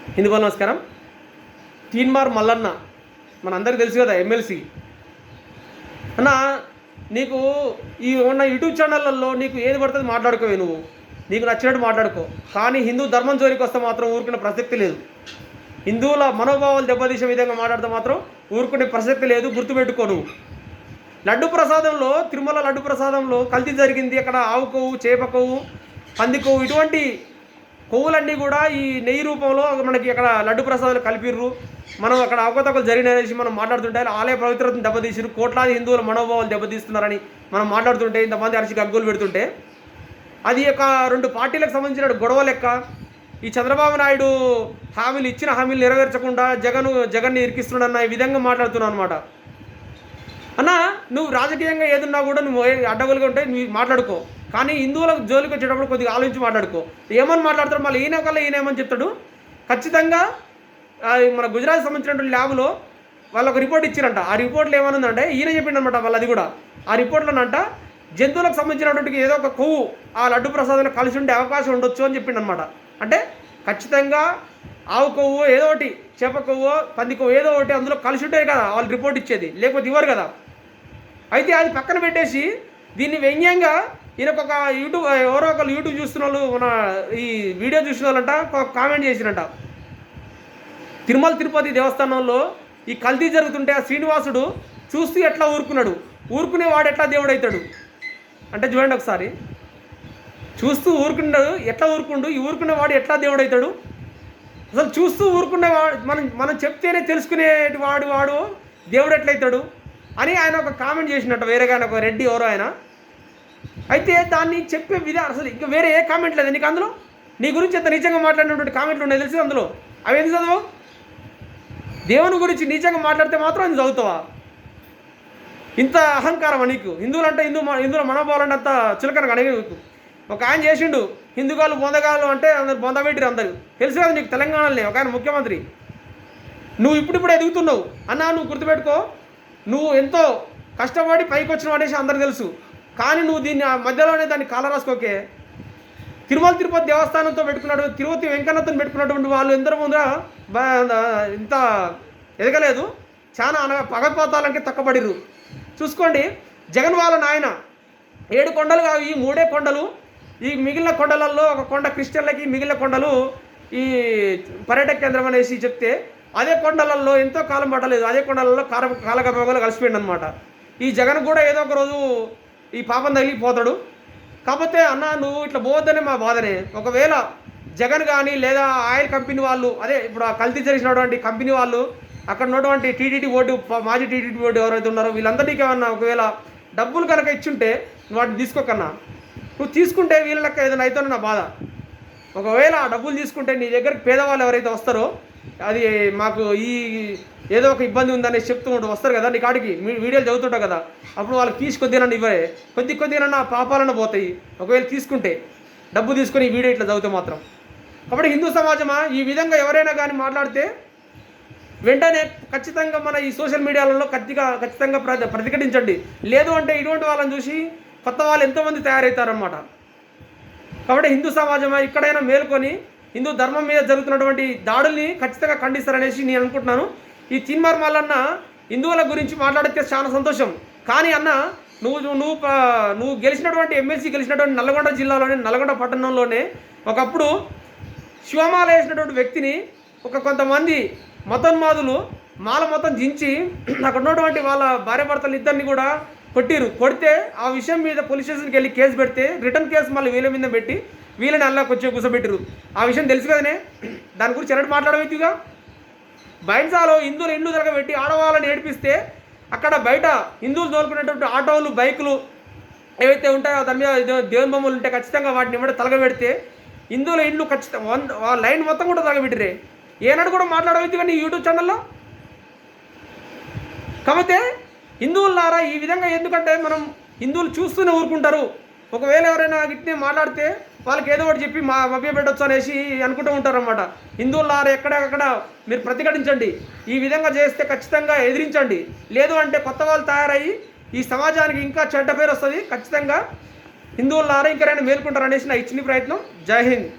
హిందూ బంధువులకు నమస్కారం. తీన్మార్ మల్లన్న మనందరికీ తెలుసు కదా, ఎమ్మెల్సీ అన్న. నీకు ఈ ఉన్న యూట్యూబ్ ఛానళ్ళల్లో నీకు ఏది పడుతుంది మాట్లాడుకోవే, నువ్వు నీకు నచ్చినట్టు మాట్లాడుకో. కానీ హిందూ ధర్మం జోలికి వస్తే మాత్రం ఊరుకునే ప్రసక్తి లేదు. హిందువుల మనోభావాలు దెబ్బతీసే విధంగా మాట్లాడితే మాత్రం ఊరుకునే ప్రసక్తి లేదు. గుర్తుపెట్టుకో. నువ్వు లడ్డు ప్రసాదంలో, తిరుమల లడ్డు ప్రసాదంలో కల్తీ జరిగింది. అక్కడ ఆవు కొవ్వు, చేప కొవ్వు, పంది కొవ్వు, ఇటువంటి కొవ్వులన్నీ కూడా ఈ నెయ్యి రూపంలో మనకి అక్కడ లడ్డు ప్రసాదాలు కలిపిర్రు. మనం అక్కడ అవకతవకలు జరిగిననేసి మనం మాట్లాడుతుంటే ఆలయ పవిత్రతను దెబ్బతీసిరు, కోట్లాది హిందువుల మనోభావాలు దెబ్బతీస్తున్నారని మనం మాట్లాడుతుంటే, ఇంతమంది అరిచి గగ్గోలు పెడుతుంటే, అది ఒక 2 పార్టీలకు సంబంధించిన గొడవ లెక్క. ఈ చంద్రబాబు నాయుడు ఇచ్చిన హామీలు నెరవేర్చకుండా జగన్ని ఇరికిస్తున్నాడన్న ఈ విధంగా మాట్లాడుతున్నావు అనమాట. అన్న, నువ్వు రాజకీయంగా ఏదున్నా కూడా నువ్వు అడ్డగోలుగా ఉంటే నువ్వు మాట్లాడుకో. కానీ హిందువులకు జోలికి వచ్చేటప్పుడు కొద్దిగా ఆలోచించి మాట్లాడుకో. ఏమని మాట్లాడతాడు మళ్ళీ ఈయన ఏమని చెప్తాడు. ఖచ్చితంగా మన గుజరాత్ సంబంధించినటువంటి ల్యాబ్లో వాళ్ళు ఒక రిపోర్ట్ ఇచ్చారంట. ఆ రిపోర్ట్లో ఏమనుందంటే, ఈయన చెప్పిండనమాట వాళ్ళు, అది కూడా ఆ రిపోర్ట్లోనంట జంతువులకు సంబంధించినటువంటి ఏదో ఒక కొవ్వు ఆ లడ్డు ప్రసాదంలో కలిసి ఉండే అవకాశం ఉండొచ్చు అని చెప్పిండనమాట. అంటే ఖచ్చితంగా ఆవు కొవ్వు ఏదో ఒకటి, చేప కొవ్వు, పంది కొవ్వు ఏదో ఒకటి అందులో కలిసి ఉంటాయి కదా వాళ్ళు రిపోర్ట్ ఇచ్చేది, లేకపోతే ఇవ్వరు కదా. అయితే అది పక్కన పెట్టేసి దీన్ని వ్యంగ్యంగా ఈయనకు ఒక ఎవరో ఒకరు యూట్యూబ్ చూస్తున్న వాళ్ళు, మన ఈ వీడియో చూసిన వాళ్ళంట కామెంట్ చేసినట్ట, తిరుపతి దేవస్థానంలో ఈ కల్తీ జరుగుతుంటే ఆ శ్రీనివాసుడు చూస్తూ ఎట్లా ఊరుకునేవాడు ఎట్లా దేవుడవుతాడు అంటే, చూడండి ఒకసారి, చూస్తూ ఊరుకున్నాడు ఎట్లా ఈ ఊరుకునేవాడు ఎట్లా దేవుడవుతాడు. అసలు చూస్తూ ఊరుకునేవాడు మనం చెప్తేనే తెలుసుకునేటి వాడు దేవుడు ఎట్లయితాడు అని ఆయన ఒక కామెంట్ చేసినట్టు, వేరేగా ఒక రెడ్డి ఎవరో ఆయన. అయితే దాన్ని చెప్పే విధానం అసలు ఇంకా వేరే ఏ కామెంట్ లేదు నీకు అందులో. నీ గురించి ఎంత నీచంగా మాట్లాడినటువంటి కామెంట్లు ఉన్నాయి తెలుసు అందులో. అవి ఎందుకు చదవవు? దేవుని గురించి నీచంగా మాట్లాడితే మాత్రం అది చదువుతావా? ఇంత అహంకారమా నీకు? హిందువుల మనోభావాలంటే అంత చులకనగా అడిగి. ఒక ఆయన చేసిండు, హిందుగాలు బొందగాలు అంటే అందరు బొందబెట్టిరు అందరు. తెలుసు కదా నీకు, తెలంగాణలోనే ఒక ఆయన ముఖ్యమంత్రి. నువ్వు ఇప్పుడు ఎదుగుతున్నావు అన్నా, నువ్వు గుర్తుపెట్టుకో. నువ్వు ఎంతో కష్టపడి పైకి వచ్చినావు అనేసి అందరు తెలుసు. కానీ నువ్వు దీన్ని మధ్యలోనే దాన్ని కాలరాసుకోకే. తిరుపతి దేవస్థానంతో పెట్టుకున్నాడు, తిరుపతి వెంకన్నతో పెట్టుకున్నటువంటి వాళ్ళు ఎందరో ముందర ఇంత ఎదగలేదు. చాలా పగపాతాలకి తక్కబడిర్రు. చూసుకోండి, జగన్ వాళ్ళ నాయన 7 కొండలు కావు, ఈ 3 కొండలు. ఈ మిగిలిన కొండలలో ఒక కొండ క్రిస్టియన్లకి, మిగిలిన కొండలు ఈ పర్యాటక కేంద్రం అనేసి చెప్తే, అదే కొండలలో ఎంతో కాలం పట్టలేదు, అదే కొండలలో కాలగర్భంగా కలిసిపోయింది అనమాట. ఈ జగన్ కూడా ఏదో ఒక రోజు ఈ పాపం తగిలిపోతాడు. కాకపోతే అన్న, నువ్వు ఇట్లా పోవద్దనే మా బాధనే. ఒకవేళ జగన్ కానీ లేదా ఆయిల్ కంపెనీ వాళ్ళు, అదే ఇప్పుడు ఆ కల్తీ చేసినటువంటి కంపెనీ వాళ్ళు, అక్కడ ఉన్నటువంటి టీటీడీ బోర్డు, మాజీ టీటీడీ బోర్డు ఎవరైతే ఉన్నారో వీళ్ళందరికీ ఏమన్నా ఒకవేళ డబ్బులు కనుక ఇచ్చుంటే నువ్వు వాటిని తీసుకోకన్నా. నువ్వు తీసుకుంటే వీళ్ళకి ఏదైనా అవుతానో నా బాధ. ఒకవేళ ఆ డబ్బులు తీసుకుంటే నీ దగ్గరికి పేదవాళ్ళు ఎవరైతే వస్తారో, అది మాకు ఈ ఏదో ఒక ఇబ్బంది ఉందనేసి చెప్తూ వస్తారు కదా నీ కాడికి, వీడియోలు చదువుతుంటావు కదా, అప్పుడు వాళ్ళకి తీసి కొద్దిగా ఇవ్వే, కొద్దిగా పాపాలను పోతాయి ఒకవేళ తీసుకుంటే, డబ్బు తీసుకొని ఈ వీడియో ఇట్లా చదివితే మాత్రం. కాబట్టి హిందూ సమాజమా, ఈ విధంగా ఎవరైనా కానీ మాట్లాడితే వెంటనే ఖచ్చితంగా మన ఈ సోషల్ మీడియాలలో ఖచ్చితంగా ప్రతిఘటించండి. లేదు అంటే ఇటువంటి వాళ్ళని చూసి కొత్త వాళ్ళు ఎంతోమంది తయారవుతారన్నమాట. కాబట్టి హిందూ సమాజమా, ఇక్కడైనా మేల్కొని హిందూ ధర్మం మీద జరుగుతున్నటువంటి దాడుల్ని ఖచ్చితంగా ఖండిస్తారనేసి నేను అనుకుంటున్నాను. ఈ తీన్మార్ మల్లన్న హిందువుల గురించి మాట్లాడితే చాలా సంతోషం. కానీ అన్న, నువ్వు గెలిచినటువంటి ఎమ్మెల్సీ గెలిచినటువంటి నల్గొండ జిల్లాలోనే, నల్గొండ పట్టణంలోనే ఒకప్పుడు శివమాల వేసినటువంటి వ్యక్తిని కొంతమంది మతోన్మాదులు మాల మొత్తం జించి అక్కడ ఉన్నటువంటి వాళ్ళ భార్యాభర్తలు ఇద్దరిని కూడా కొడితే ఆ విషయం మీద పోలీస్ స్టేషన్కి వెళ్ళి కేసు పెడితే, రిటర్న్ కేసు మళ్ళీ వీళ్ళ మీద పెట్టి వీళ్ళని అలా కొంచెం కూర్చోబెట్టిరు. ఆ విషయం తెలుసు కదనే, దాని గురించి ఎన్నటి మాట్లాడవైతుగా. బైన్సాలో హిందువులు ఇల్లు తిరగబెట్టి ఆడవాళ్ళని ఏడిపిస్తే, అక్కడ బయట హిందువులు తోలుకునేటువంటి ఆటోలు, బైకులు ఏవైతే ఉంటాయో దాని మీద దేవుని బొమ్మలు ఉంటే ఖచ్చితంగా వాటిని ఇవ్వడం తలగబెడితే, హిందువుల ఇల్లు ఖచ్చితంగా లైన్ మొత్తం కూడా తలగబెట్టిరే. ఏనాడు కూడా మాట్లాడవచ్చు కానీ యూట్యూబ్ ఛానల్లో. కాకపోతే హిందువులారా, ఈ విధంగా ఎందుకంటే మనం హిందువులు చూస్తూనే ఊరుకుంటారు. ఒకవేళ ఎవరైనా గిట్నే మాట్లాడితే వాళ్ళకి ఏదో ఒకటి చెప్పి మభ్య పెట్టవచ్చు అనేసి అనుకుంటూ ఉంటారన్నమాట. హిందువులారా, ఎక్కడెక్కడ మీరు ప్రతిఘటించండి. ఈ విధంగా చేస్తే ఖచ్చితంగా ఎదిరించండి. లేదు అంటే కొత్త వాళ్ళు తయారయ్యి ఈ సమాజానికి ఇంకా చెడ్డ పేరు వస్తుంది. ఖచ్చితంగా హిందువులారా ఇంకరైనా మేల్కొంటారనేసి నా ఇచ్చిన ప్రయత్నం. జై హింద్.